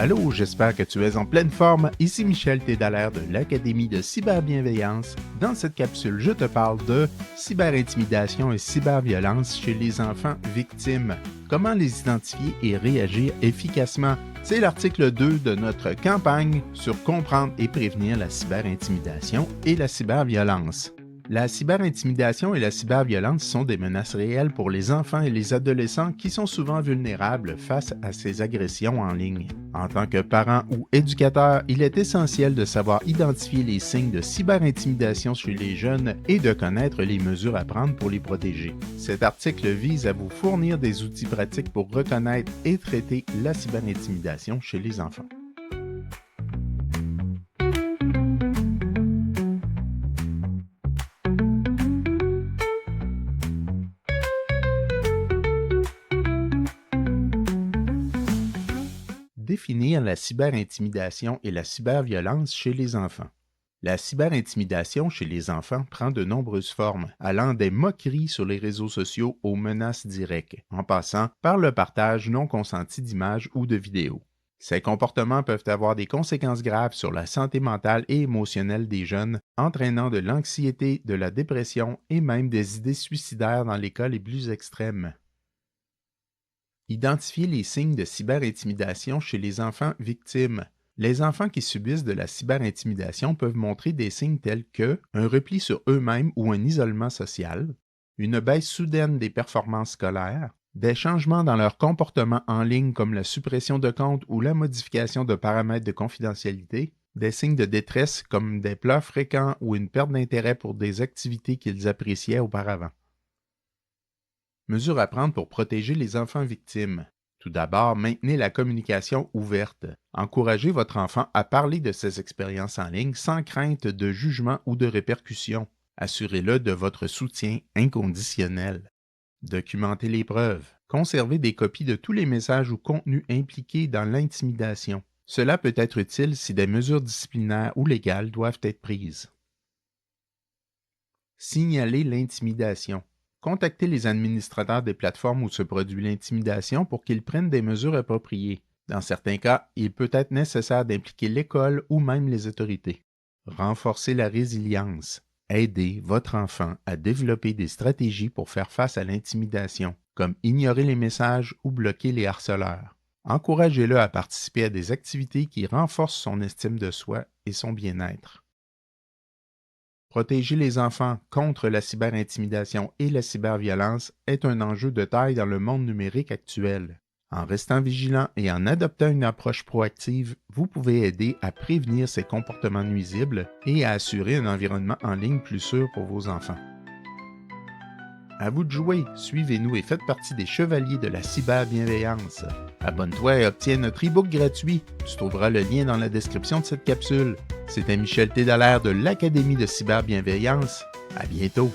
Allô, j'espère que tu es en pleine forme. Ici Michel Tédallaire de l'Académie de cyberbienveillance. Dans cette capsule, je te parle de cyberintimidation et cyberviolence chez les enfants victimes. Comment les identifier et réagir efficacement? C'est l'article 2 de notre campagne sur comprendre et prévenir la cyberintimidation et la cyberviolence. La cyberintimidation et la cyberviolence sont des menaces réelles pour les enfants et les adolescents qui sont souvent vulnérables face à ces agressions en ligne. En tant que parent ou éducateur, il est essentiel de savoir identifier les signes de cyberintimidation chez les jeunes et de connaître les mesures à prendre pour les protéger. Cet article vise à vous fournir des outils pratiques pour reconnaître et traiter la cyberintimidation chez les enfants. Définir la cyberintimidation et la cyberviolence chez les enfants. La cyberintimidation chez les enfants prend de nombreuses formes, allant des moqueries sur les réseaux sociaux aux menaces directes, en passant par le partage non consenti d'images ou de vidéos. Ces comportements peuvent avoir des conséquences graves sur la santé mentale et émotionnelle des jeunes, entraînant de l'anxiété, de la dépression et même des idées suicidaires dans les cas les plus extrêmes. Identifier les signes de cyberintimidation chez les enfants victimes. Les enfants qui subissent de la cyberintimidation peuvent montrer des signes tels que un repli sur eux-mêmes ou un isolement social, une baisse soudaine des performances scolaires, des changements dans leur comportement en ligne comme la suppression de comptes ou la modification de paramètres de confidentialité, des signes de détresse comme des pleurs fréquents ou une perte d'intérêt pour des activités qu'ils appréciaient auparavant. Mesures à prendre pour protéger les enfants victimes. Tout d'abord, maintenez la communication ouverte. Encouragez votre enfant à parler de ses expériences en ligne sans crainte de jugement ou de répercussions. Assurez-le de votre soutien inconditionnel. Documentez les preuves. Conservez des copies de tous les messages ou contenus impliqués dans l'intimidation. Cela peut être utile si des mesures disciplinaires ou légales doivent être prises. Signalez l'intimidation. Contactez les administrateurs des plateformes où se produit l'intimidation pour qu'ils prennent des mesures appropriées. Dans certains cas, il peut être nécessaire d'impliquer l'école ou même les autorités. Renforcez la résilience. Aidez votre enfant à développer des stratégies pour faire face à l'intimidation, comme ignorer les messages ou bloquer les harceleurs. Encouragez-le à participer à des activités qui renforcent son estime de soi et son bien-être. Protéger les enfants contre la cyberintimidation et la cyberviolence est un enjeu de taille dans le monde numérique actuel. En restant vigilant et en adoptant une approche proactive, vous pouvez aider à prévenir ces comportements nuisibles et à assurer un environnement en ligne plus sûr pour vos enfants. À vous de jouer, suivez-nous et faites partie des chevaliers de la cyberbienveillance. Abonne-toi et obtiens notre e-book gratuit. Tu trouveras le lien dans la description de cette capsule. C'était Michel Tédallaire de l'Académie de cyberbienveillance. À bientôt!